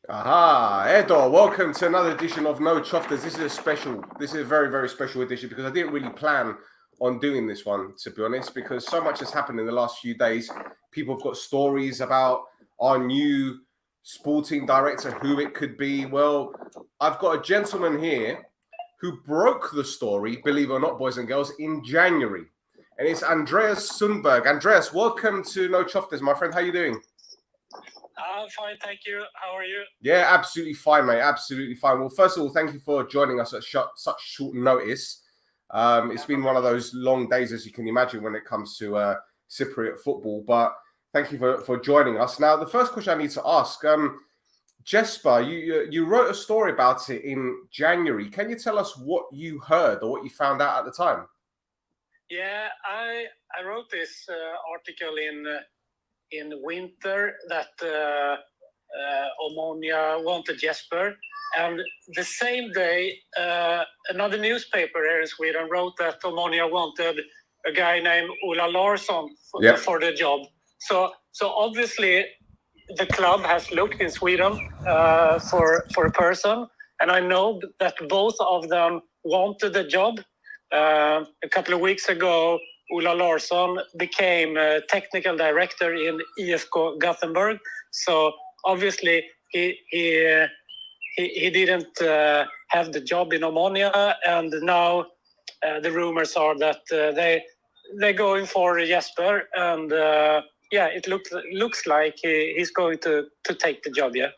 Aha, Edo, welcome to another edition of No Chofters. This is a very, very special edition because I didn't really plan on doing this one, to be honest, because so much has happened in the last few days. People have got stories about our new sporting director, who it could be. Well, I've got a gentleman here who broke the story, believe it or not, boys and girls, in January. And it's Andreas Sundberg. Andreas, welcome to No Chofters, my friend. How are you doing? I'm fine, thank you. How are you? Yeah, absolutely fine, mate. Absolutely fine. Well, first of all, thank you for joining us at such short notice. It's been one of those long days, as you can imagine, when it comes to Cypriot football. But thank you for joining us. Now, the first question I need to ask, Jesper, you wrote a story about it in January. Can you tell us what you heard or what you found out at the time? Yeah, I wrote this article in winter that Omonoia wanted Jesper, and the same day another newspaper here in Sweden wrote that Omonoia wanted a guy named Ola Larsson for the job. So obviously the club has looked in Sweden for a person, and I know that both of them wanted the job. A couple of weeks ago, Ola Larsson became technical director in IFK Gothenburg. So obviously he didn't have the job in Omonoia, and now the rumors are that they're going for Jesper, and it looks like he's going to take the job. Yeah.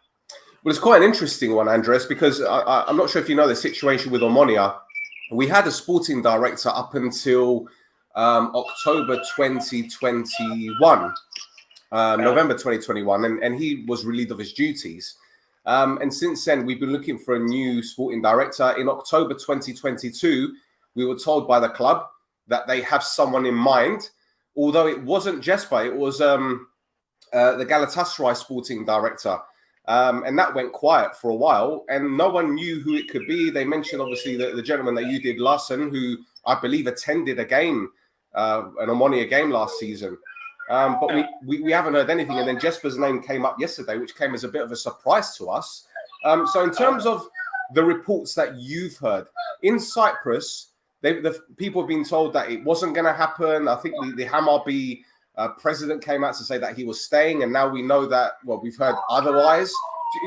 Well, it's quite an interesting one, Andres, because I'm not sure if you know the situation with Omonoia. We had a sporting director up until October 2021, November 2021, and he was relieved of his duties. And since then, we've been looking for a new sporting director. In October 2022, we were told by the club that they have someone in mind, although it wasn't Jesper, it was the Galatasaray sporting director. And that went quiet for a while, and no one knew who it could be. They mentioned, obviously, the gentleman that you did, Larsson, who I believe attended a game, an Omonoia game last season. But we haven't heard anything. And then Jesper's name came up yesterday, which came as a bit of a surprise to us. So in terms of the reports that you've heard, in Cyprus, the people have been told that it wasn't going to happen. I think the Hammarby president came out to say that he was staying, and now we know that, well, we've heard otherwise.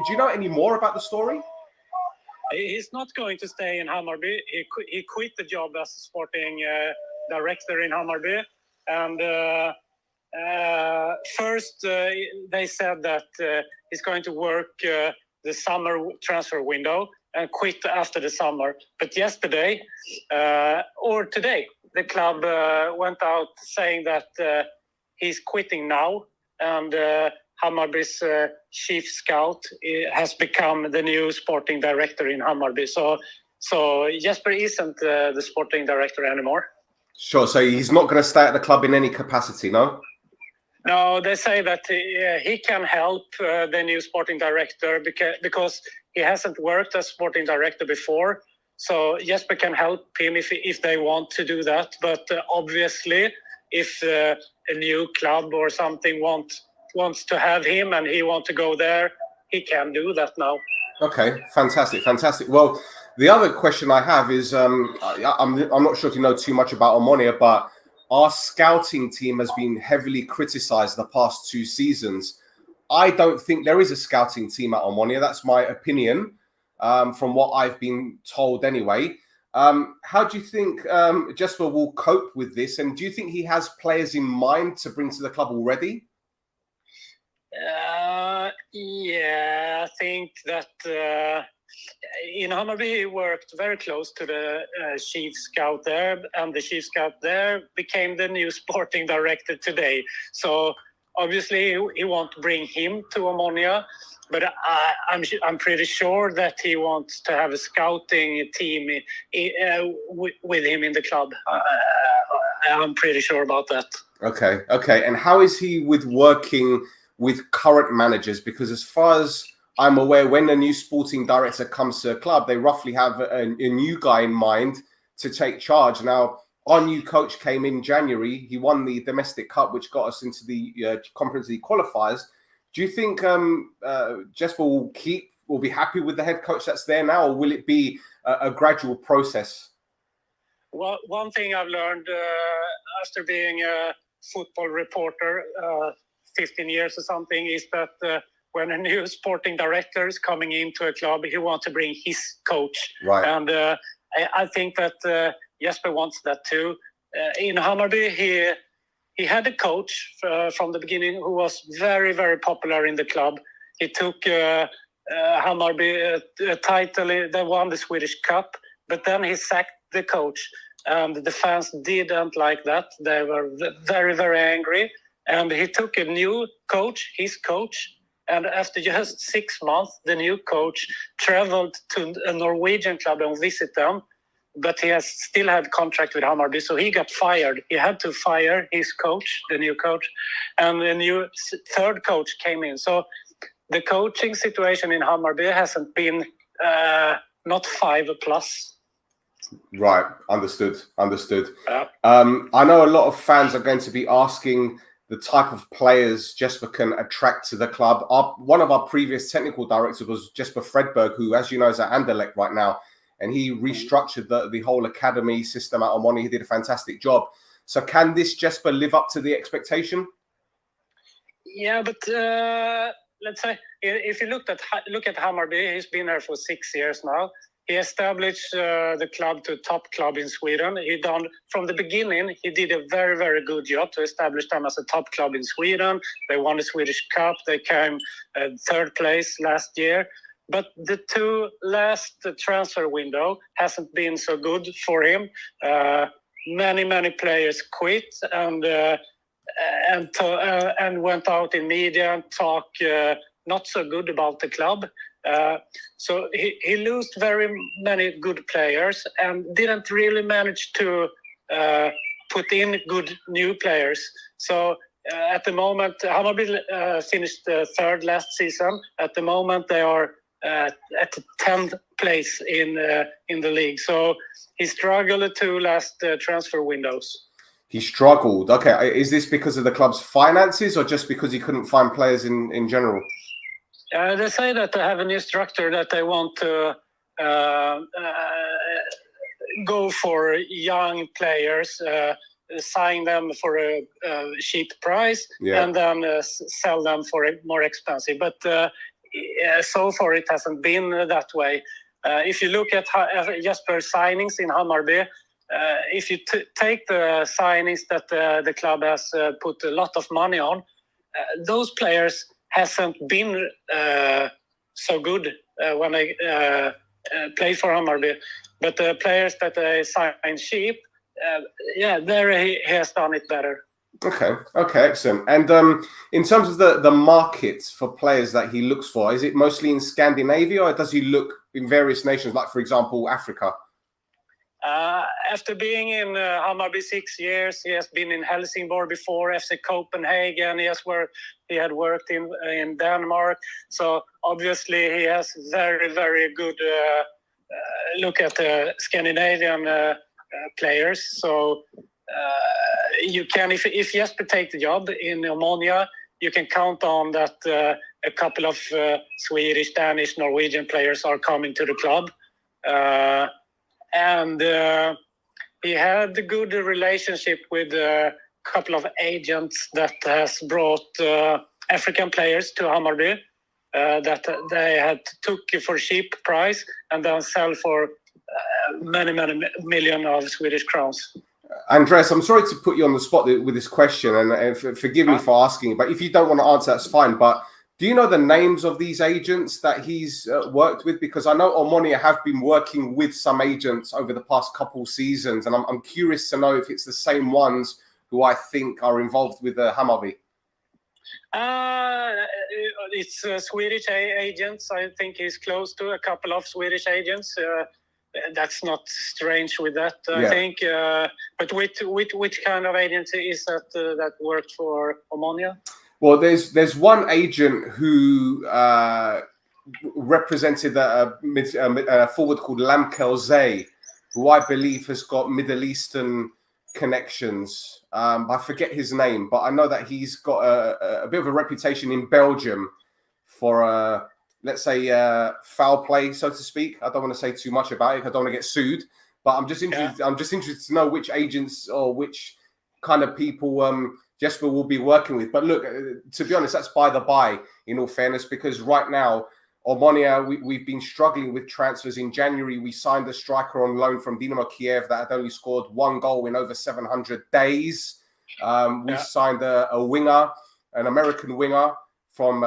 Do you know any more about the story? He's not going to stay in Hammarby. He quit the job as sporting director in Hammarby. And first, they said that he's going to work the summer transfer window and quit after the summer. But yesterday, or today, the club went out saying that he's quitting now, and Hammarby's chief scout has become the new sporting director in Hammarby. So Jesper isn't the sporting director anymore. Sure. So he's not going to stay at the club in any capacity, no? No, they say that he can help the new sporting director because he hasn't worked as sporting director before. So Jesper can help him if they want to do that. But obviously, if a new club or something wants to have him and he wants to go there, he can do that now. Okay, fantastic. Well, the other question I have is, I'm not sure if you know too much about Omonoia, but our scouting team has been heavily criticized the past 2 seasons. I don't think there is a scouting team at Omonoia. That's my opinion, from what I've been told anyway. How do you think Jesper will cope with this? And do you think he has players in mind to bring to the club already? Yeah, I think that in Hammarby he worked very close to the chief scout there, and the chief scout there became the new sporting director today. So obviously he won't bring him to Omonoia, but I'm pretty sure that he wants to have a scouting team with him in the club. I'm pretty sure about that. Okay. And how is he with working with current managers? Because as far as I'm aware, when a new sporting director comes to a club, they roughly have a new guy in mind to take charge. Now, our new coach came in January. He won the domestic cup, which got us into the Conference League qualifiers. Do you think Jesper will keep will be happy with the head coach that's there now, or will it be a gradual process? Well, one thing I've learned after being a football reporter 15 years or something is that when a new sporting director is coming into a club, he wants to bring his coach. Right. And I think that Jesper wants that too. In Hammarby, he had a coach from the beginning who was very, very popular in the club. He took Hammarby a title. They won the Swedish Cup, but then he sacked the coach. And the fans didn't like that. They were very, very angry. And he took a new coach, his coach. And after just 6 months, the new coach traveled to a Norwegian club and visit them. But he has still had contract with Hammarby, so he got fired. He had to fire his coach, the new coach. And the new third coach came in. So the coaching situation in Hammarby hasn't been not 5+. Right, understood. Yeah. I know a lot of fans are going to be asking the type of players Jesper can attract to the club. One of our previous technical directors was Jesper Fredberg, who, as you know, is at Anderlecht right now, and he restructured the whole academy system at Omonoia. He did a fantastic job. So can this Jesper live up to the expectation? Yeah, but let's say if you look at Hammarby, he's been there for 6 years now. He established the club to a top club in Sweden. From the beginning, he did a very, very good job to establish them as a top club in Sweden. They won the Swedish Cup. They came third place last year. But the two last transfer window hasn't been so good for him. Many players quit and went out in media and talk not so good about the club. So he lost very many good players and didn't really manage to put in good new players. So at the moment, Hammarby finished third last season. At the moment, they are at the 10th place in the league. So he struggled the two last transfer windows. He struggled. Okay, is this because of the club's finances or just because he couldn't find players in general? They say that they have a new structure that they want to go for young players, sign them for a cheap price, and then sell them for a more expensive. But so far it hasn't been that way. If you look at Jesper's signings in Hammarby, if you take the signings that the club has put a lot of money on, those players hasn't been so good when they play for Hammarby. But the players that they sign cheap, there he has done it better. Okay, excellent. And in terms of the markets for players that he looks for, is it mostly in Scandinavia or does he look in various nations, like, for example, Africa? After being in Hammarby 6 years, he has been in Helsingborg before, FC Copenhagen. He had worked in Denmark. So obviously he has very, very good look at the Scandinavian players. So you can, if Jesper take the job in Omonoia, you can count on that a couple of Swedish, Danish, Norwegian players are coming to the club. And he had a good relationship with a couple of agents that has brought African players to Hammarby that they had took for cheap price and then sell for many million of Swedish crowns. Andreas, I'm sorry to put you on the spot with this question, and forgive me for asking, but if you don't want to answer, that's fine. But do you know the names of these agents that he's worked with? Because I know Omonoia have been working with some agents over the past couple seasons, and I'm curious to know if it's the same ones who I think are involved with Hammarby. It's Swedish agents. I think he's close to a couple of Swedish agents. That's not strange with that, I think. But which kind of agency is that that worked for Omonoia? Well, there's one agent who represented a forward called Lamkel Zay, who I believe has got Middle Eastern connections. I forget his name, but I know that he's got a bit of a reputation in Belgium for let's say, foul play, so to speak. I don't want to say too much about it. I don't want to get sued. But I'm just interested. Yeah. I'm just interested to know which agents or which kind of people Jesper will be working with. But look, to be honest, that's by the by. In all fairness, because right now, Omonoia, we've been struggling with transfers. In January, we signed a striker on loan from Dynamo Kiev that had only scored 1 goal in over 700 days. We signed a winger, an American winger from,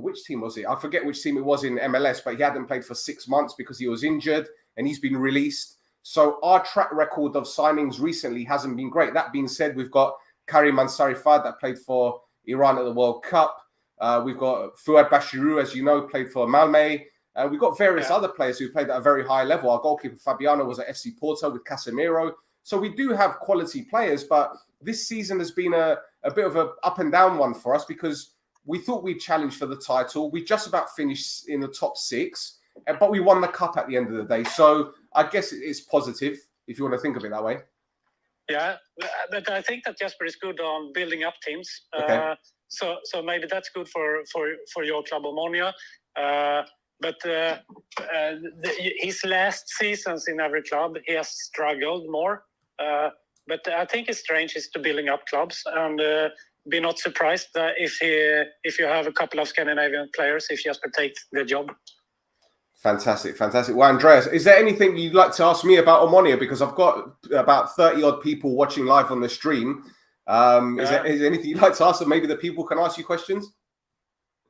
which team was it? I forget which team it was in MLS, but he hadn't played for 6 months because he was injured and he's been released. So our track record of signings recently hasn't been great. That being said, we've got Karim Ansarifad that played for Iran at the World Cup. We've got Fouad Bashirou, as you know, played for Malmö. We've got various other players who've played at a very high level. Our goalkeeper, Fabiano, was at FC Porto with Casemiro. So we do have quality players, but this season has been a bit of an up and down one for us because we thought we'd challenge for the title. We just about finished in the top 6, but we won the cup at the end of the day. So I guess it's positive, if you want to think of it that way. Yeah, but I think that Jesper is good on building up teams. Okay. So maybe that's good for your club, Omonoia. But his last seasons in every club, he has struggled more. But I think it's strange is to building up clubs, and be not surprised that if you have a couple of Scandinavian players, if Jesper takes the job. Fantastic. Well, Andreas, is there anything you'd like to ask me about Omonoia? Because I've got about 30 odd people watching live on the stream. Is there anything you'd like to ask, or maybe the people can ask you questions?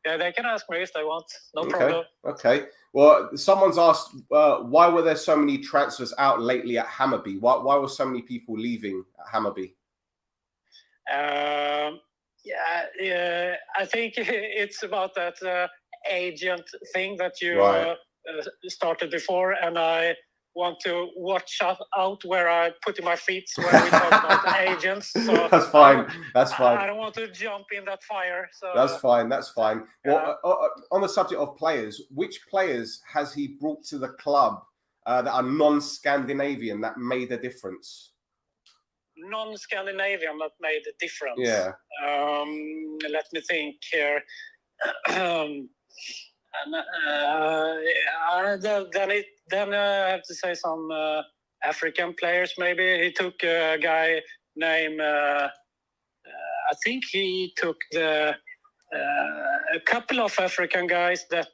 Yeah, they can ask me if they want. No problem. Okay. Well, someone's asked, why were there so many transfers out lately at Hammarby? Why were so many people leaving at Hammarby? I think it's about that agent thing that you started before, and I want to watch out where I put my feet when we talk about agents. So that's fine. I don't want to jump in that fire. So that's fine. Well, on the subject of players, which players has he brought to the club that are non-Scandinavian that made a difference? Non-Scandinavian that made a difference. Yeah. Let me think here. Then I have to say some African players. Maybe he took a guy named. I think he took a couple of African guys that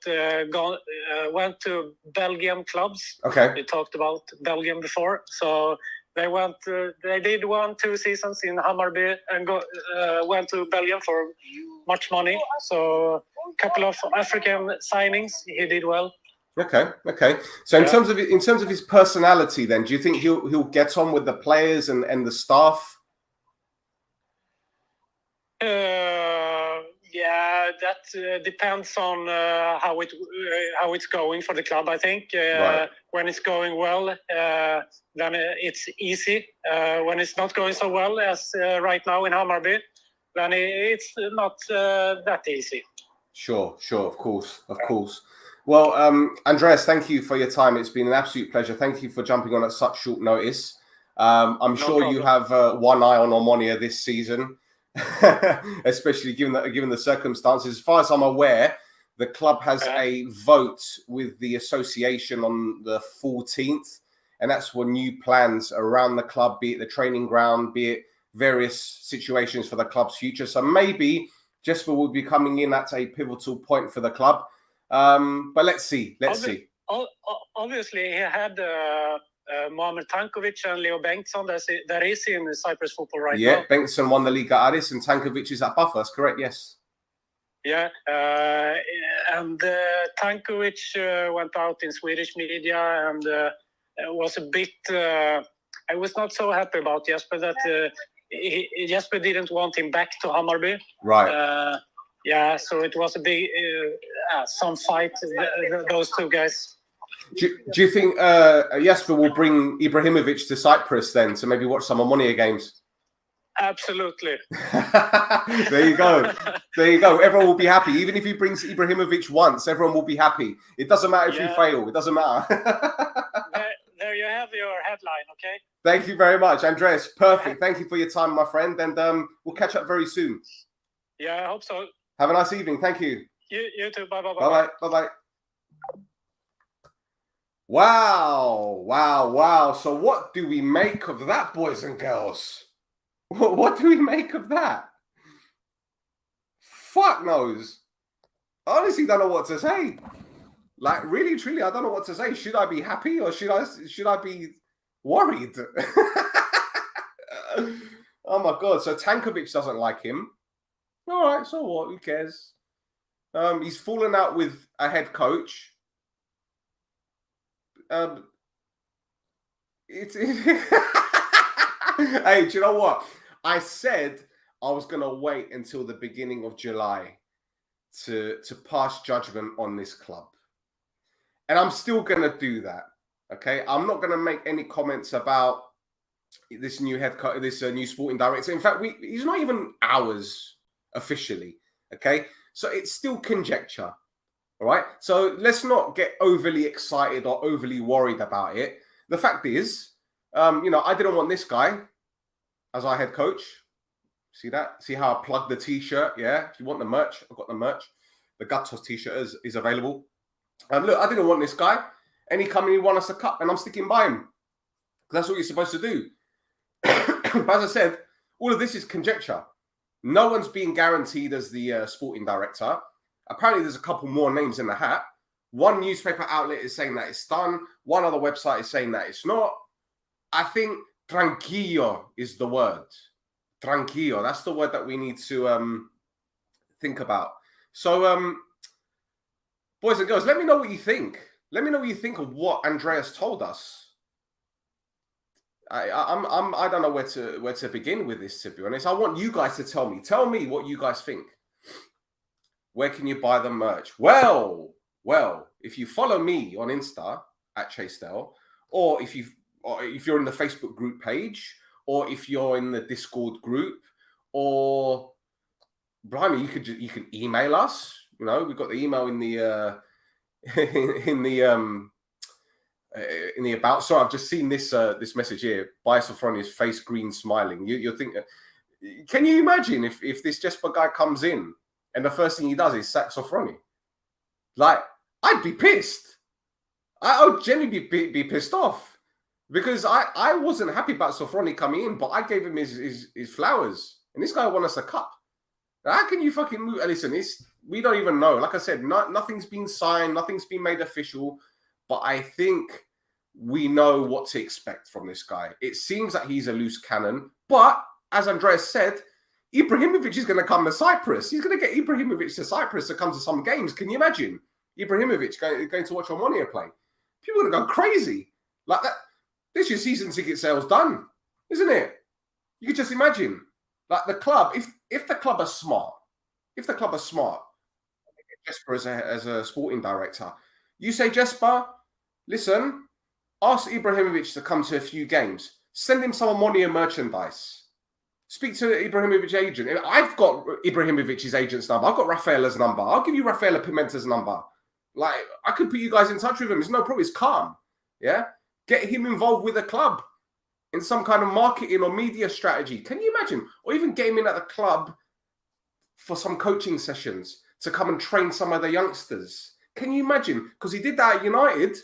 went to Belgian clubs. Okay. We talked about Belgium before, so they went. They did 1-2 seasons in Hammarby and went to Belgium for much money. So a couple of African signings, he did well. Okay. So in terms of his personality, then, do you think he'll get on with the players and the staff? Yeah, that depends on how it's going for the club. I think when it's going well, then it's easy. When it's not going so well as right now in Hammarby, then it's not that easy. Sure, of course. Well, Andreas, thank you for your time. It's been an absolute pleasure. Thank you for jumping on at such short notice. I'm sure you have one eye on Omonoia this season, especially given the circumstances. As far as I'm aware, the club has a vote with the association on the 14th, and that's for new plans around the club, be it the training ground, be it various situations for the club's future. So maybe Jesper will be coming in at a pivotal point for the club. But let's see. Obviously, he had Mohamed Tankovic and Leo Bengtsson that is in Cyprus football right now. Yeah, Bengtsson won the league at Aris and Tankovic is at Buff. That's correct, yes. Yeah, and Tankovic went out in Swedish media and was a bit... I was not so happy about Jesper that Jesper didn't want him back to Hammarby. Right. Yeah, so it was a big, some fight, those two guys. Do you think Jesper will bring Ibrahimovic to Cyprus then to maybe watch some Omonoia games? Absolutely. There you go. Everyone will be happy. Even if he brings Ibrahimovic once, everyone will be happy. It doesn't matter if you fail. It doesn't matter. There you have your headline, okay? Thank you very much, Andreas. Perfect. Thank you for your time, my friend. And we'll catch up very soon. Yeah, I hope so. Have a nice evening. Thank you. You too. Bye. Bye. Wow. So what do we make of that, boys and girls? What do we make of that? Fuck knows. I honestly don't know what to say. Like, really, truly, I don't know what to say. Should I be happy or should I be worried? Oh my God. So Tankovic doesn't like him. All right, so what? Who cares? He's fallen out with a head coach. Hey, do you know what? I said I was going to wait until the beginning of July to pass judgment on this club. And I'm still going to do that. Okay? I'm not going to make any comments about this new head coach, this new sporting director. In fact, he's not even ours officially. Okay? So it's still conjecture. All right? So let's not get overly excited or overly worried about it. The fact is, I didn't want this guy as our head coach. See that? See how I plugged the t-shirt? Yeah. If you want the merch, I've got the merch. The Gatos t-shirt is available. Look, I didn't want this guy. Any company won us a cup, and I'm sticking by him. That's what you're supposed to do. But as I said, all of this is conjecture. No one's being guaranteed as the sporting director. Apparently, there's a couple more names in the hat. One newspaper outlet is saying that it's done. One other website is saying that it's not. I think tranquillo is the word. Tranquillo. That's the word that we need to think about. So, boys and girls, let me know what you think. Let me know what you think of what Andreas told us. I don't know where to begin with this, to be honest. I want you guys to tell me. Tell me what you guys think. Where can you buy the merch? Well, if you follow me on Insta at Stel, or if you're in the Facebook group page, or if you're in the Discord group, or blimey, you can email us. You know, we've got the email in the in the about. Sorry, I've just seen this message here. By Sofroni's face green smiling. You're thinking, can you imagine if this Jesper guy comes in and the first thing he does is sack Sofroni? Like, I'd be pissed. I would genuinely be pissed off because I wasn't happy about Sofroni coming in, but I gave him his flowers, and this guy won us a cup. How can you fucking move? Listen, we don't even know. Like I said, nothing's been signed, nothing's been made official, but I think we know what to expect from this guy. It seems that he's a loose cannon, but as Andreas said, Ibrahimovic is going to come to Cyprus. He's going to get Ibrahimovic to Cyprus to come to some games. Can you imagine Ibrahimovic going to watch Omonoia play? People are going to go crazy. Like that. This your season ticket sales done, isn't it? You could just imagine. Like the club, if the club are smart, Jesper as a sporting director, you say, Jesper, listen, ask Ibrahimovic to come to a few games. Send him some Omonoia merchandise. Speak to Ibrahimovic's agent. I've got Ibrahimovic's agent's number. I've got Rafaela's number. I'll give you Rafaela Pimenta's number. Like, I could put you guys in touch with him. There's no problem. It's calm. Yeah? Get him involved with the club in some kind of marketing or media strategy. Can you imagine? Or even get him in at the club for some coaching sessions to come and train some of the youngsters. Can you imagine? Because he did that at United.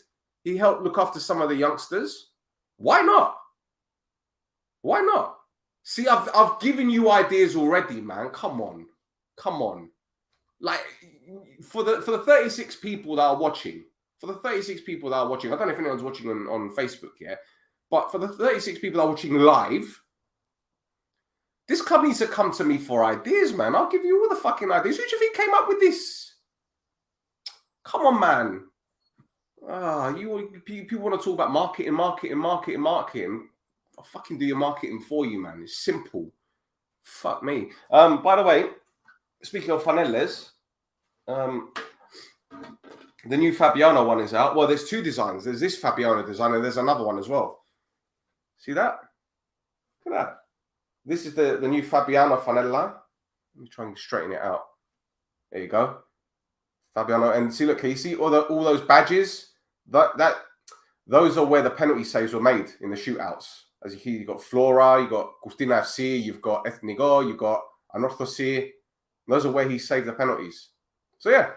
He helped look after some of the youngsters. Why not? Why not? See, I've given you ideas already, man. Come on. Like, for the 36 people that are watching, I don't know if anyone's watching on Facebook yet, but for the 36 people that are watching live, this club needs to come to me for ideas, man. I'll give you all the fucking ideas. Who do you think came up with this? Come on, man. People want to talk about marketing. I'll fucking do your marketing for you, man. It's simple. Fuck me. By the way, speaking of Faneles, the new Fabiano one is out. Well, there's two designs. There's this Fabiano design and there's another one as well. See that? Look at that. This is the new Fabiano Fanella. Let me try and straighten it out. There you go. Fabiano. And see, look, can you see all those badges? Those are where the penalty saves were made in the shootouts. As you see, you've got Flora, you've got Custina FC, you've got Ethnigo, you've got Anorthosi. Those are where he saved the penalties. So, yeah,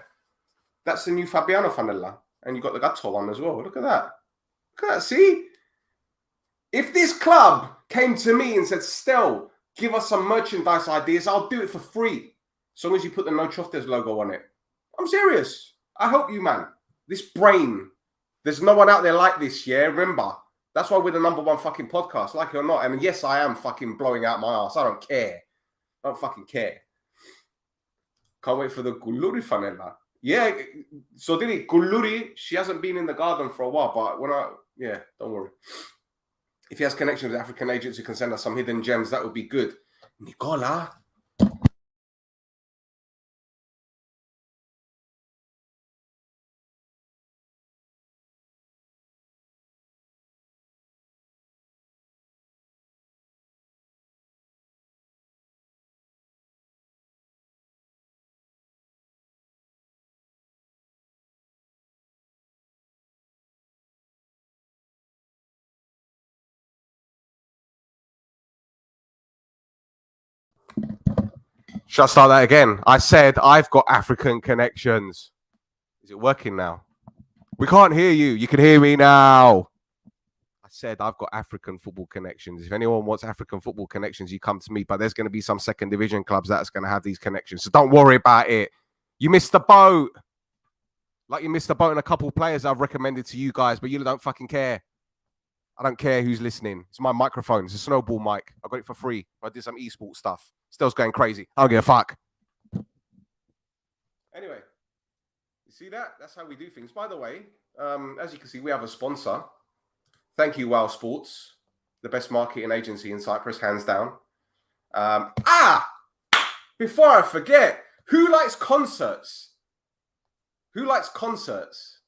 that's the new Fabiano Fanella. And you've got the Gatto one as well. Look at that. See? If this club came to me and said, Stel, give us some merchandise ideas, I'll do it for free. As long as you put the No Choftes logo on it. I'm serious. I help you, man. This brain. There's no one out there like this, yeah? Remember, that's why we're the #1 fucking podcast, like it or not. And yes, I am fucking blowing out my ass. I don't care. I don't fucking care. Can't wait for the Guluri Fanella. Yeah, so did it. Guluri, she hasn't been in the garden for a while, but don't worry. If he has connections with African agents who can send us some hidden gems, that would be good. Nicola. Should I start that again? I said I've got African connections. Is it working now? We can't hear you. You can hear me now. I said I've got African football connections. If anyone wants African football connections, you come to me. But there's going to be some second division clubs that's going to have these connections. So don't worry about it. You missed the boat. Like you missed the boat on a couple of players I've recommended to you guys, but you don't fucking care. I don't care who's listening. It's my microphone. It's a snowball mic. I got it for free. I did some esports stuff. Stel's going crazy. I don't give a fuck. Anyway, you see that? That's how we do things. By the way, as you can see, we have a sponsor. Thank you, Wow Sports, the best marketing agency in Cyprus, hands down. Before I forget, who likes concerts? Who likes concerts?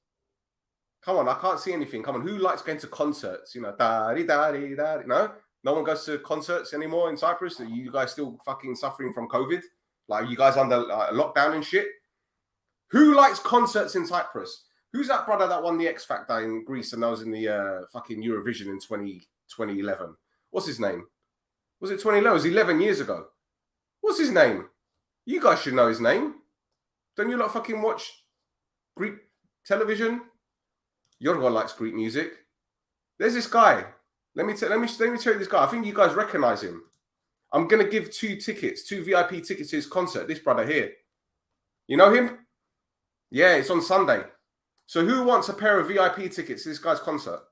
Come on, I can't see anything. Come on, who likes going to concerts? You know, no? No one goes to concerts anymore in Cyprus? Are you guys still fucking suffering from COVID? Like, you guys under lockdown and shit? Who likes concerts in Cyprus? Who's that brother that won the X Factor in Greece and that was in the fucking Eurovision in 2011? What's his name? Was it 2011? It was 11 years ago. What's his name? You guys should know his name. Don't you lot fucking watch Greek television? Giorgo likes Greek music. There's this guy. Let me tell you this guy. I think you guys recognize him. I'm going to give 2 VIP tickets to his concert. This brother here. You know him? Yeah, it's on Sunday. So who wants a pair of VIP tickets to this guy's concert?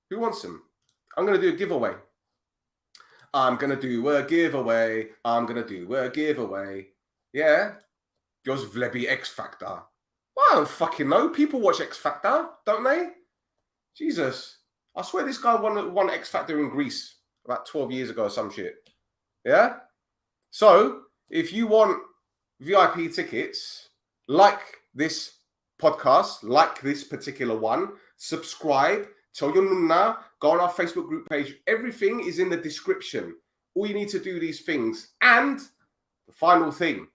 Who wants them? I'm going to do a giveaway. I'm going to do a giveaway. Yeah. Yours Vlebi X Factor. Well, I don't fucking know. People watch X Factor, don't they? Jesus. I swear this guy won X Factor in Greece about 12 years ago or some shit. Yeah? So, if you want VIP tickets, like this podcast, like this particular one, subscribe, tell your nunna, go on our Facebook group page. Everything is in the description. All you need to do these things. And the final thing,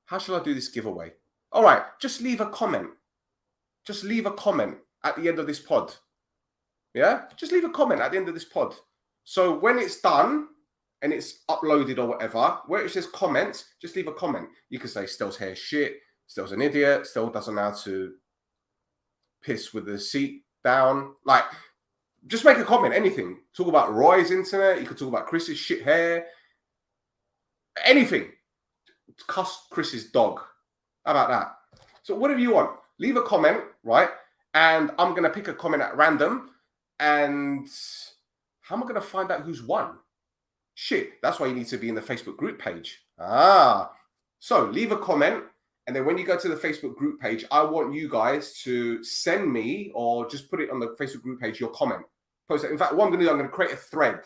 how shall I do this giveaway? All right, just leave a comment. Just leave a comment at the end of this pod. Yeah? Just leave a comment at the end of this pod. So when it's done and it's uploaded or whatever, where it says comments, just leave a comment. You can say Stel's hair is shit, Stel's an idiot, Stel doesn't know how to piss with the seat down. Like, just make a comment, anything. Talk about Roy's internet, you could talk about Chris's shit hair. Anything. Cuss Chris's dog. How about that? So whatever you want, leave a comment, right? And I'm going to pick a comment at random. And how am I going to find out who's won? Shit, that's why you need to be in the Facebook group page. So leave a comment. And then when you go to the Facebook group page, I want you guys to send me or just put it on the Facebook group page, your comment. Post it. In fact, what I'm going to do, I'm going to create a thread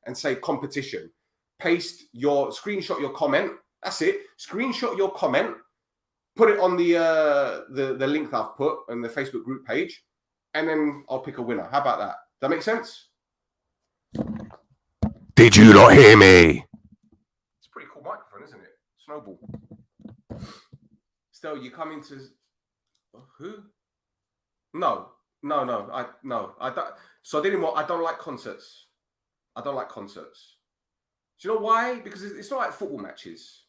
and say competition. Screenshot your comment. That's it. Screenshot your comment. Put it on the link that I've put on the Facebook group page, and then I'll pick a winner. How about that? Does that make sense? Did you not hear me? It's a pretty cool microphone, isn't it? Snowball. Stel, you come into who? No. I don't. So I didn't want. I don't like concerts. I don't like concerts. Do you know why? Because it's not like football matches.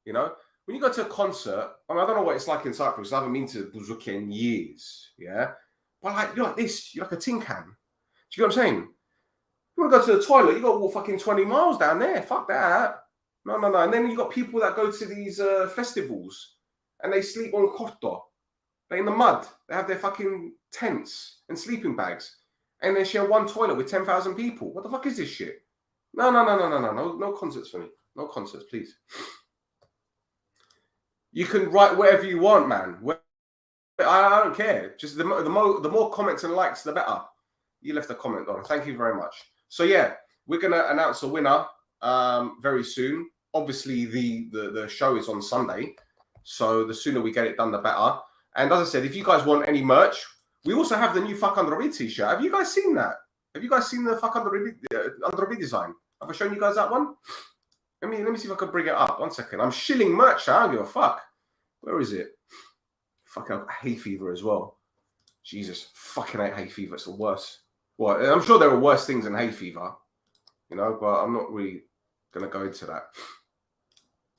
You know. When you go to a concert, I don't know what it's like in Cyprus. I haven't been to Buzuki in years, yeah? But like, you're like this. You're like a tin can. Do you know what I'm saying? You want to go to the toilet, you got to walk fucking 20 miles down there. Fuck that. No. And then you got people that go to these festivals and they sleep on corto. They're in the mud. They have their fucking tents and sleeping bags. And they share one toilet with 10,000 people. What the fuck is this shit? No. No concerts for me. No concerts, please. You can write whatever you want, man. I don't care. Just the more comments and likes, the better. You left a comment on. Thank you very much. So yeah, we're gonna announce a winner very soon. Obviously, the show is on Sunday, so the sooner we get it done, the better. And as I said, if you guys want any merch, we also have the new Fuck ANTROPI t-shirt. Have you guys seen that? Have you guys seen the Fuck ANTROPI design? Have I shown you guys that one? Let me see if I can bring it up. 1 second. I'm shilling merch. I don't give a fuck. Where is it? Fuck, I hay fever as well. Jesus, fucking hate hay fever. It's the worst. Well, I'm sure there are worse things than hay fever, you know, but I'm not really going to go into that.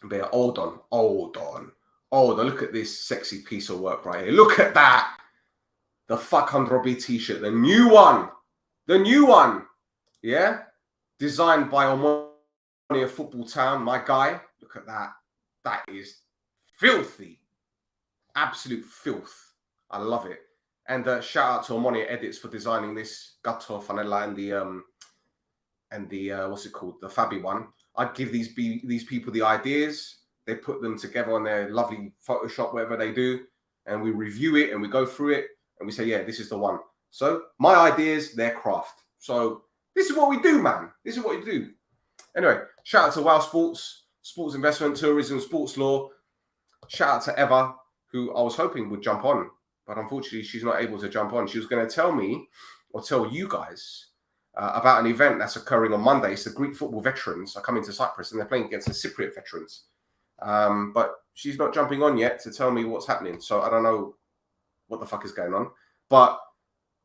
But yeah, hold on. Look at this sexy piece of work right here. Look at that. The Fuck ANTROPI t-shirt. The new one. Yeah? Designed by Omonoia Football Town, my guy. Look at that. That is filthy. Absolute filth. I love it. And shout out to Omonoia Edits for designing this Gatto Fanella and the what's it called? The Fabi one. I'd give these people the ideas. They put them together on their lovely Photoshop, whatever they do, and we review it and we go through it and we say, yeah, this is the one. So my ideas, their craft. So this is what we do, man. This is what we do. Anyway, shout out to Wow Sports, Sports Investment, Tourism, Sports Law. Shout out to Eva, who I was hoping would jump on, but unfortunately she's not able to jump on. She was going to tell me or tell you guys about an event that's occurring on Monday. It's the Greek football veterans are coming to Cyprus and they're playing against the Cypriot veterans. But she's not jumping on yet to tell me what's happening. So I don't know what the fuck is going on. But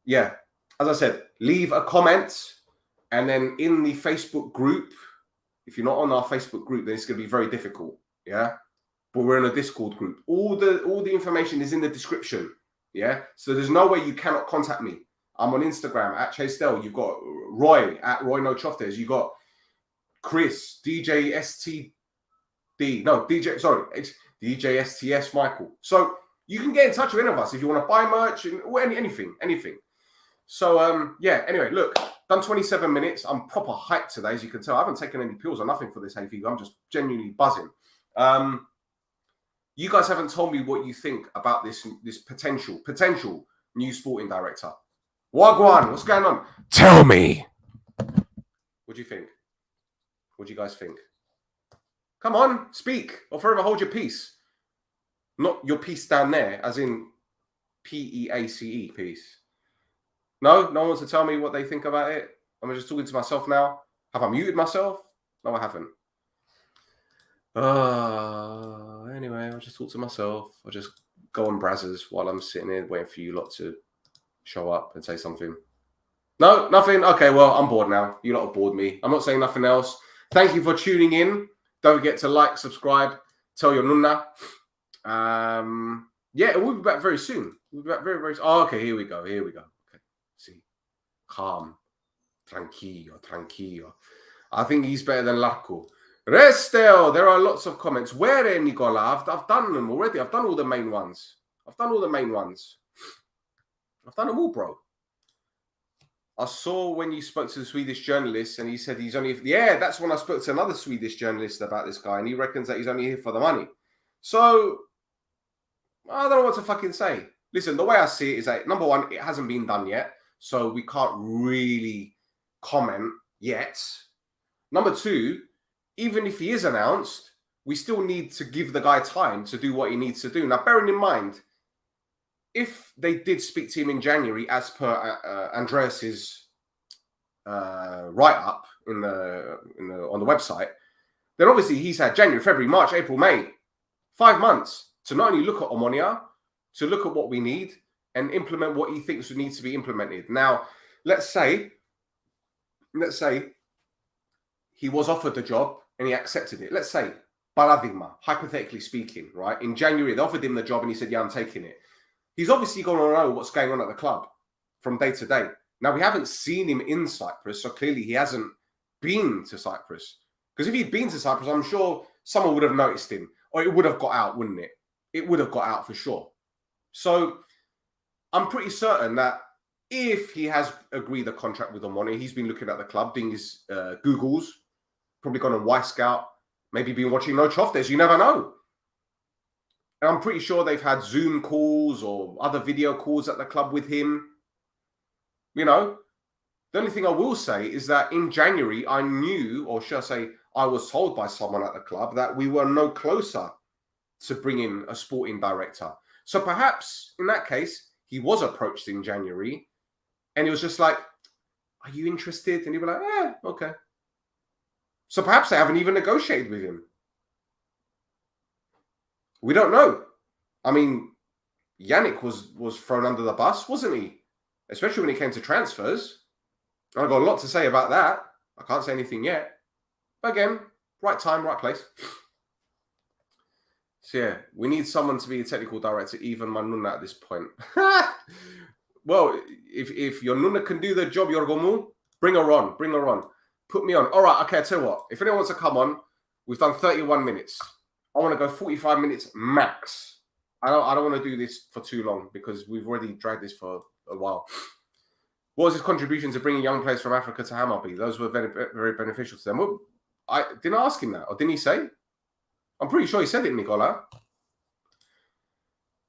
yeah, as I said, leave a comment. And then in the Facebook group, if you're not on our Facebook group, then it's going to be very difficult. Yeah. But we're in a Discord group. All the information is in the description. Yeah. So there's no way you cannot contact me. I'm on Instagram at Stel. You've got Roy at Roy No Choftes. You got Chris, DJ STS Michael. So you can get in touch with any of us if you want to buy merch or anything. So yeah, anyway, look, done 27 minutes. I'm proper hyped today, as you can tell. I haven't taken any pills or nothing for this hay fever. I'm just genuinely buzzing. You guys haven't told me what you think about this potential new sporting director. Wagwan, what's going on? Tell me. What do you think? What do you guys think? Come on, speak, or forever hold your peace. Not your peace down there, as in P-E-A-C-E, peace. No one wants to tell me what they think about it. I'm just talking to myself now. Have I muted myself? No, I haven't. Anyway, I'll just talk to myself. I'll just go on Brazzers while I'm sitting here waiting for you lot to show up and say something. No, nothing. Okay, well, I'm bored now. You lot have bored me. I'm not saying nothing else. Thank you for tuning in. Don't forget to like, subscribe, tell your nunna. Yeah, we'll be back very soon. We'll be back very, very soon. Oh, okay, here we go. Okay, see. Calm. Tranquillo. I think he's better than Larko. Stel, there are lots of comments. Where, Nicola? I've done them already. I've done all the main ones. I've done them all, bro. I saw when you spoke to the Swedish journalist and he said he's only... Yeah, that's when I spoke to another Swedish journalist about this guy and he reckons that he's only here for the money. So, I don't know what to fucking say. Listen, the way I see it is that, number one, it hasn't been done yet. So, we can't really comment yet. Number two, even if he is announced, we still need to give the guy time to do what he needs to do. Now, bearing in mind, if they did speak to him in January, as per Andreas's write-up on the website, then obviously he's had January, February, March, April, May, 5 months to not only look at Omonoia, to look at what we need and implement what he thinks needs to be implemented. Now, let's say he was offered the job and he accepted it. Let's say, paradigma, hypothetically speaking, right? In January, they offered him the job and he said, yeah, I'm taking it. He's obviously going to know what's going on at the club. from day to day. Now, we haven't seen him in Cyprus, so clearly he hasn't been to Cyprus. Because if he'd been to Cyprus, I'm sure someone would have noticed him, or it would have got out, wouldn't it? It would have got out for sure. So I'm pretty certain that if he has agreed a contract with Omonoia, he's been looking at the club, doing his Googles, probably gone on Y-Scout, maybe been watching No Choftes, you never know. And I'm pretty sure they've had Zoom calls or other video calls at the club with him. You know, the only thing I will say is that in January, I knew, or should I say, I was told by someone at the club that we were no closer to bringing a sporting director. So perhaps in that case, he was approached in January and it was just like, are you interested? And he was like, yeah, okay. So perhaps they haven't even negotiated with him. We don't know. I mean, Yannick was thrown under the bus, wasn't he? Especially when it came to transfers. I've got a lot to say about that. I can't say anything yet. But again, right time, right place. So yeah, we need someone to be a technical director, even my Nuna at this point. Well, if your Nuna can do the job, Yorgomu, bring her on. Bring her on. Put me on. All right, okay, I'll tell you what. If anyone wants to come on, we've done 31 minutes. I want to go 45 minutes max. I don't want to do this for too long because we've already dragged this for a while. What was his contribution to bringing young players from Africa to Hammarby? Those were very, very beneficial to them. Well, I didn't ask him that, or didn't he say? I'm pretty sure he said it, Nicola.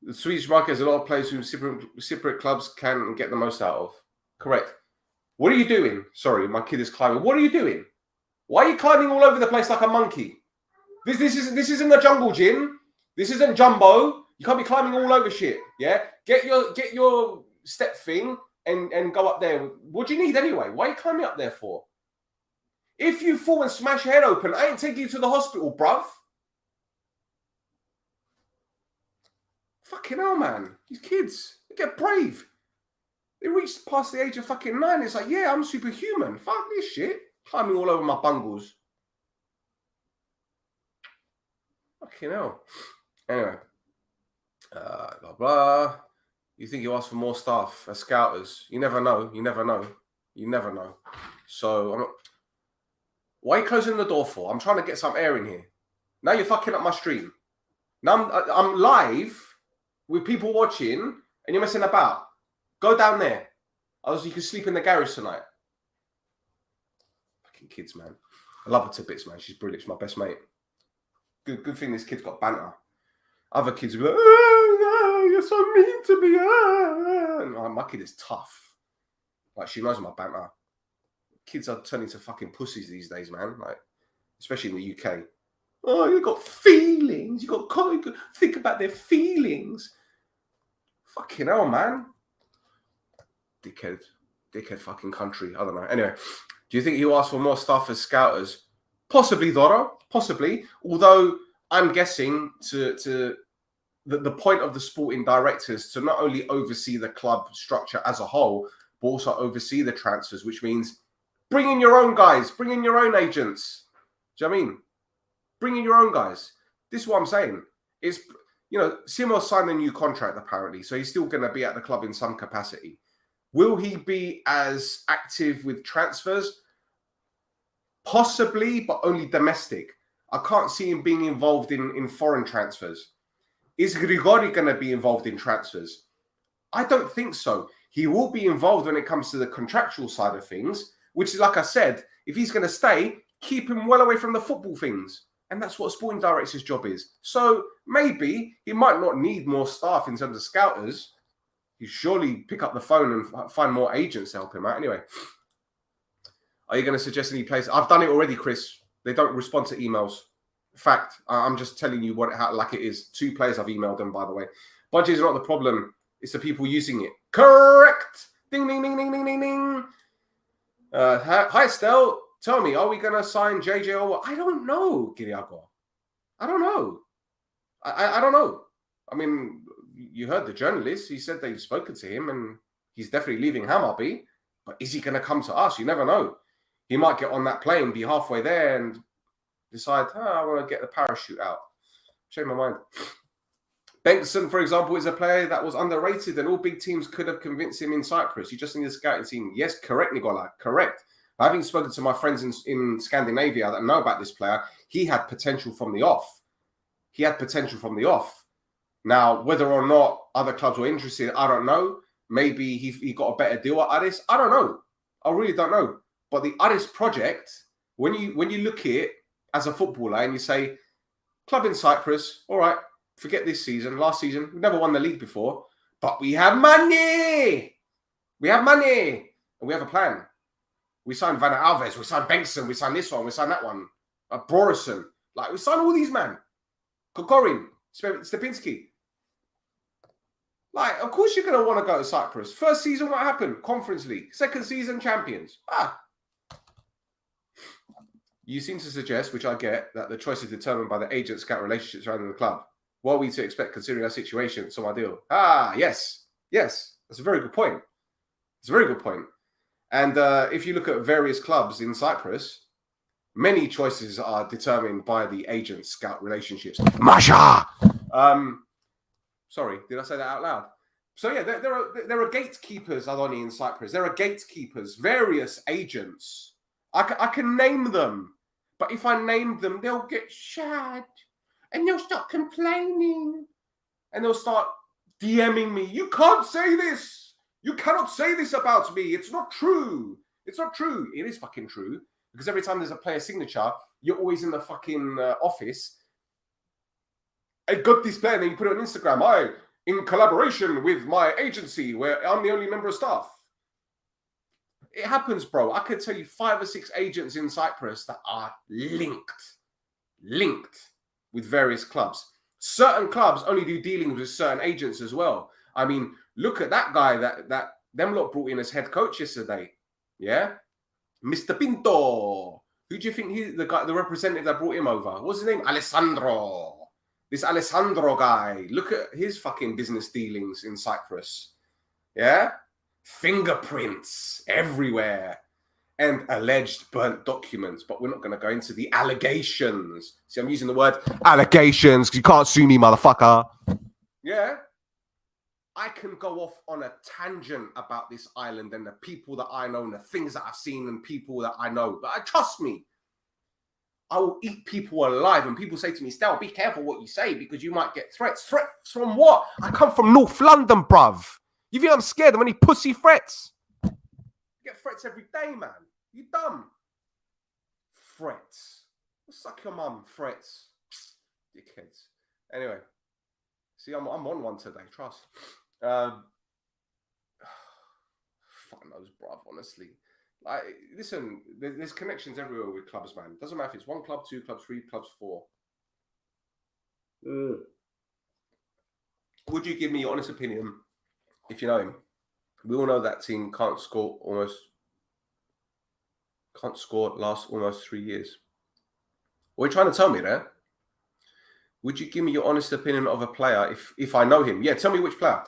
The Swedish market has a lot of players whom Cypriot clubs can get the most out of. Correct. What are you doing? Sorry, my kid is climbing. What are you doing? Why are you climbing all over the place like a monkey? This isn't the jungle gym. This isn't Jumbo. You can't be climbing all over shit. Yeah? Get your step thing and go up there. What do you need anyway? Why are you climbing up there for? If you fall and smash your head open, I ain't taking you to the hospital, bruv. Fucking hell, man. These kids, they get brave. They reach past the age of fucking 9. It's like, yeah, I'm superhuman. Fuck this shit. Climbing all over my bungles. Fucking hell. Anyway. Blah, blah. You think you ask for more staff as scouters? You never know. You never know. You never know. So, why are you closing the door for? I'm trying to get some air in here. Now you're fucking up my stream. Now I'm live with people watching and you're messing about. Go down there. Otherwise you can sleep in the garage tonight. Fucking kids, man. I love her to bits, man. She's brilliant. She's my best mate. Good thing this kid's got banter. Other kids will be like, oh, no, you're so mean to me. Oh. My kid is tough. Like, she knows my banter. Kids are turning to fucking pussies these days, man. Like, especially in the UK. Oh, you got feelings. You got to think about their feelings. Fucking hell, man. Dickhead fucking country. I don't know. Anyway, do you think he'll ask for more staff as scouters? Possibly, Dora. Possibly. Although I'm guessing to the point of the sporting directors to not only oversee the club structure as a whole, but also oversee the transfers, which means bring in your own guys, bring in your own agents. Do you know what I mean? Bring in your own guys. This is what I'm saying. It's, you know, Simo signed a new contract apparently, so he's still going to be at the club in some capacity. Will he be as active with transfers? Possibly, but only domestic. I can't see him being involved in foreign transfers. Is Grigori going to be involved in transfers? I don't think so. He will be involved when it comes to the contractual side of things, which is, like I said, if he's going to stay, keep him well away from the football things. And that's what a sporting director's job is. So maybe he might not need more staff in terms of scouters. He surely pick up the phone and find more agents to help him out. Anyway, are you going to suggest any place? I've done it already, Chris. They don't respond to emails. Fact, I'm just telling you like it is. 2 players I've emailed them, by the way. Budget is not the problem. It's the people using it. Correct. Ding, ding, ding, ding, ding, ding, ding. Hi, Stel. Tell me, are we going to sign JJ or what? I don't know, Giriago. I don't know. I don't know. I mean, you heard the journalist. He said they've spoken to him and he's definitely leaving Hammarby. But is he going to come to us? You never know. He might get on that plane, be halfway there and decide, I want to get the parachute out. Change my mind. Bengtson, for example, is a player that was underrated and all big teams could have convinced him in Cyprus. You just need a scouting team. Yes, correct, Nicola, correct. Having spoken to my friends in Scandinavia that know about this player, he had potential from the off. Now, whether or not other clubs were interested, I don't know. Maybe he got a better deal at Addis. I don't know. I really don't know. But the Addis project, when you look at it as a footballer and you say, club in Cyprus, all right, forget this season. Last season, we never won the league before, but we have money. We have money, and we have a plan. We signed Van Alves, we signed Bengtson, we signed this one, we signed that one. Borison. Like, we signed all these, man. Kokorin, Stepinski. Like, of course you're going to want to go to Cyprus. First season, what happened? Conference League. Second season, champions. You seem to suggest, which I get, that the choice is determined by the agent scout relationships surrounding the club. What are we to expect considering our situation? So my deal. Yes. That's a very good point. And if you look at various clubs in Cyprus, many choices are determined by the agent scout relationships. Masha! Sorry, did I say that out loud? So yeah, there are gatekeepers, Adoni, in Cyprus. There are gatekeepers, various agents. I can name them, but if I name them, they'll get shad, and they'll start complaining, and they'll start DMing me. You can't say this. You cannot say this about me. It's not true. It's not true. It is fucking true, because every time there's a player signature, you're always in the fucking office. I got this player, and then you put it on Instagram. In collaboration with my agency, where I'm the only member of staff. It happens, bro. I could tell you 5 or 6 agents in Cyprus that are linked with various clubs. Certain clubs only do dealings with certain agents as well. I mean, look at that guy that them lot brought in as head coach yesterday. Yeah? Mr. Pinto. Who do you think he's the representative that brought him over? What's his name? Alessandro. This Alessandro guy, look at his fucking business dealings in Cyprus. Yeah? Fingerprints everywhere. And alleged burnt documents. But we're not going to go into the allegations. See, I'm using the word allegations because you can't sue me, motherfucker. Yeah? I can go off on a tangent about this island and the people that I know and the things that I've seen and people that I know. But trust me, I will eat people alive. And people say to me, Stel, be careful what you say because you might get threats. Threats from what? I come from North London, bruv. You think I'm scared of any pussy threats? You get threats every day, man. You dumb. Threats. Suck your mum, threats. Dickheads. Anyway. See, I'm on one today, trust. Fuck knows, bruv, honestly. Like, listen, there's connections everywhere with clubs, man. Doesn't matter if it's 1 club, 2 clubs, 3 clubs, 4. Would you give me your honest opinion if you know him? We all know that team can't score last almost 3 years. What are you trying to tell me there? Would you give me your honest opinion of a player if I know him? Yeah, tell me which player.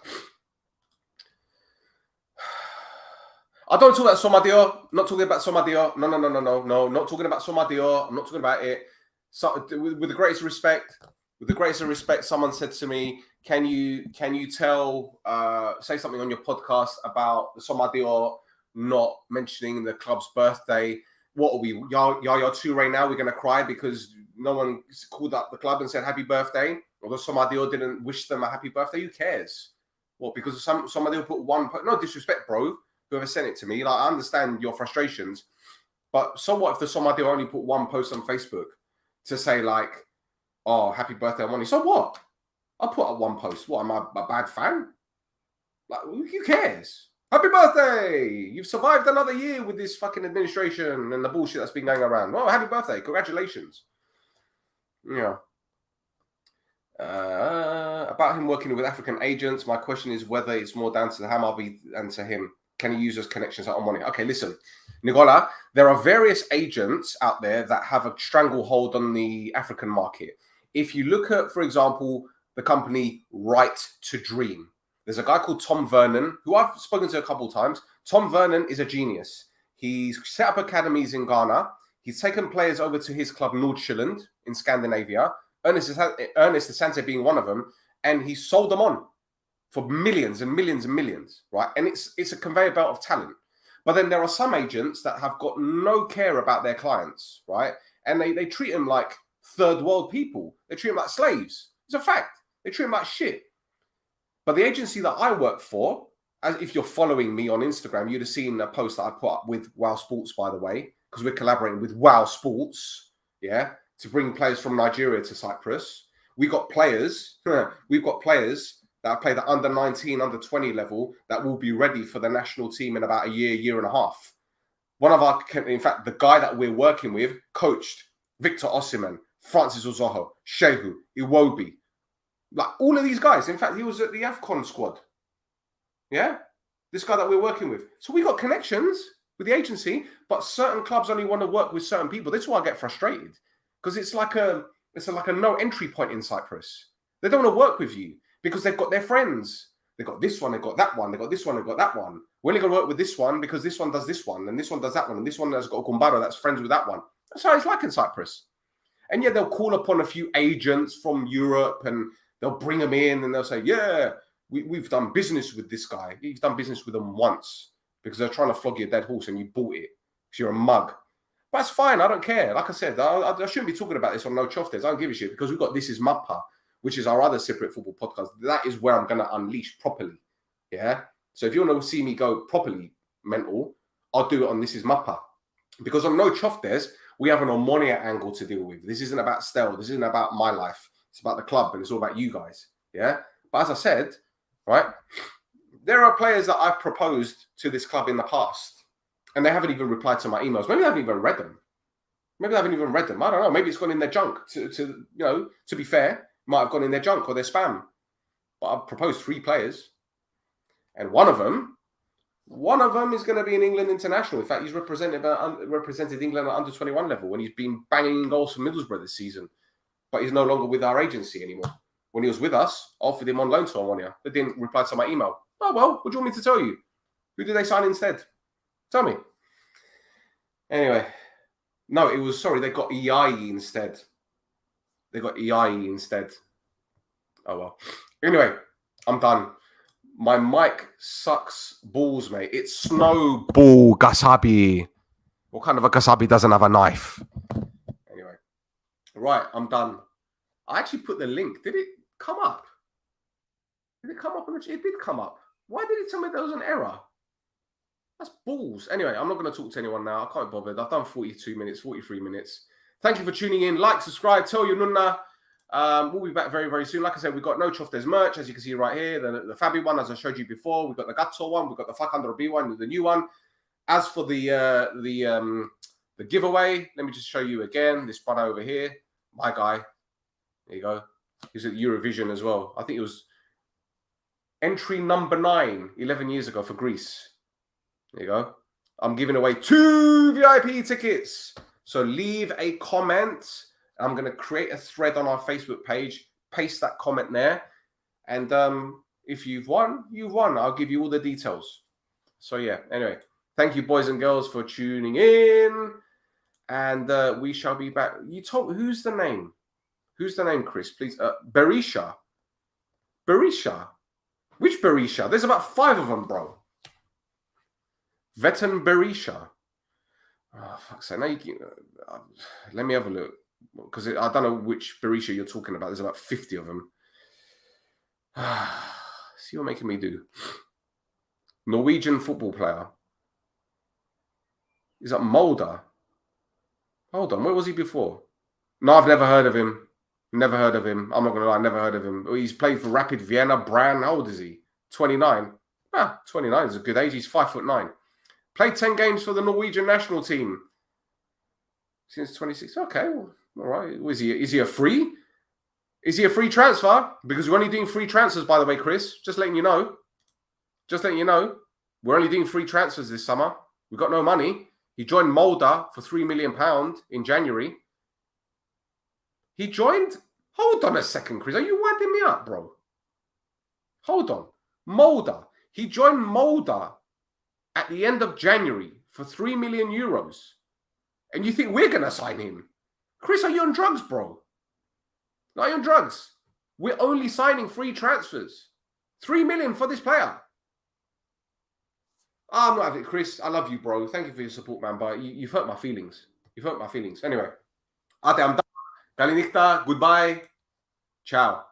I don't talk about Somadio. Not talking about Somadio. No. Not talking about Somadio. I'm not talking about it. So, with the greatest respect, someone said to me, "Can you tell? Say something on your podcast about the Somadio not mentioning the club's birthday? What are we? Yaya Toure now? We're gonna cry because no one called up the club and said happy birthday, or the Somadio didn't wish them a happy birthday. Who cares? What? Because Somadio put one. No disrespect, bro. Whoever sent it to me, like, I understand your frustrations, but so what if the Somadio only put one post on Facebook to say like, "Oh, happy birthday, Amoni"? So what? I put up one post. What? Am I a bad fan? Like, who cares? Happy birthday! You've survived another year with this fucking administration and the bullshit that's been going around. Oh, happy birthday! Congratulations. Yeah. About him working with African agents, my question is whether it's more down to the Hamabi and to him. Can he use those connections at Omonoia? Okay, listen, Nicola, there are various agents out there that have a stranglehold on the African market. If you look at, for example, the company Right to Dream, there's a guy called Tom Vernon, who I've spoken to a couple of times. Tom Vernon is a genius. He's set up academies in Ghana. He's taken players over to his club Nordsjælland in Scandinavia, Ernest Asante being one of them. and he sold them on for millions and millions and millions, right? And it's a conveyor belt of talent. But then there are some agents that have got no care about their clients, right? And they treat them like third world people. They treat them like slaves. It's a fact. They treat them like shit. But the agency that I work for, as if you're following me on Instagram, you'd have seen a post that I put up with Wow Sports, by the way, because we're collaborating with Wow Sports, yeah, to bring players from Nigeria to Cyprus. We've got players that play the under 19, under 20 level that will be ready for the national team in about a year and a half. One of our, in fact, the guy that we're working with coached Victor Osimhen, Francis Uzoho, Shehu, Iwobi, like all of these guys. In fact, he was at the AFCON squad. Yeah, this guy that we're working with. So we got connections with the agency, but certain clubs only want to work with certain people. This is why I get frustrated, because it's like a no entry point in Cyprus. They don't want to work with you because they've got their friends. They've got this one, they've got that one, they've got this one, they've got that one. We're only going to work with this one because this one does this one, and this one does that one, and this one has got a Gumbaro that's friends with that one. That's how it's like in Cyprus. And yet they'll call upon a few agents from Europe, and they'll bring them in, and they'll say, yeah, we've done business with this guy. You've done business with them once because they're trying to flog your dead horse and you bought it because you're a mug. But that's fine. I don't care. Like I said, I shouldn't be talking about this on No Choftes. I don't give a shit because we've got This Is Mappa, which is our other Cypriot football podcast. That is where I'm going to unleash properly. Yeah. So if you want to see me go properly mental, I'll do it on This Is Mappa. Because on No Choftes, we have an Omonoia angle to deal with. This isn't about Stel. This isn't about my life. It's about the club and it's all about you guys. Yeah. But as I said, right, there are players that I've proposed to this club in the past and they haven't even replied to my emails. Maybe they haven't even read them. I don't know. Maybe it's gone in their junk. To be fair, might have gone in their junk or their spam. But I've proposed 3 players. And one of them is going to be an England international. In fact, he's represented England at under 21 level when he's been banging goals for Middlesbrough this season. But he's no longer with our agency anymore. When he was with us, I offered him on loan to Omonoia. They didn't reply to my email. Oh, well, what do you want me to tell you? Who did they sign instead? Tell me. Anyway, no, they got EIE instead. Oh, well. Anyway, I'm done. My mic sucks balls, mate. It's snowball gasabi. What kind of a gasabi doesn't have a knife? Anyway, right, I'm done. I actually put the link. Did it come up? Did it come up? It did come up. Why did it tell me there was an error? That's balls. Anyway, I'm not going to talk to anyone now. I can't be bothered. I've done 42 minutes, 43 minutes. Thank you for tuning in. Like, subscribe, tell your nunna. We'll be back very, very soon. Like I said, we've got No Choftes merch, as you can see right here. The Fabi one, as I showed you before. We've got the Gatto one. We've got the ANTROPI one, the new one. As for the giveaway, let me just show you again. This brother over here, my guy. There you go. He's at Eurovision as well. I think it was entry number 9, 11 years ago for Greece. There you go. I'm giving away 2 VIP tickets. So leave a comment. I'm going to create a thread on our Facebook page. Paste that comment there. And if you've won, you've won. I'll give you all the details. So yeah, anyway. Thank you, boys and girls, for tuning in. And we shall be back. You told me, who's the name? Who's the name, Chris? Please. Berisha. Berisha. Which Berisha? There's about 5 of them, bro. Vetan Berisha. Oh, fuck's sake. Now you can, let me have a look. Because I don't know which Berisha you're talking about. There's about 50 of them. See what making me do. Norwegian football player. Is that Mulder? Hold on. Where was he before? No, I've never heard of him. Never heard of him. I'm not going to lie. Never heard of him. He's played for Rapid Vienna. Bran. How old is he? 29. 29 is a good age. He's 5'9". Played 10 games for the Norwegian national team since 26. Okay, well, all right. Is he a free? Is he a free transfer? Because we're only doing free transfers, by the way, Chris. Just letting you know. We're only doing free transfers this summer. We've got no money. He joined Mulder for £3 million in January. He joined? Hold on a second, Chris. Are you winding me up, bro? Hold on. Mulder. He joined Mulder at the end of January for €3 million. And you think we're going to sign him? Chris, are you on drugs, bro? Are you on drugs? We're only signing free transfers. 3 million for this player. I'm not having it, Chris. I love you, bro. Thank you for your support, man. But you've hurt my feelings. You've hurt my feelings. Anyway, Ate, I'm done. Kalinikta. Goodbye. Ciao.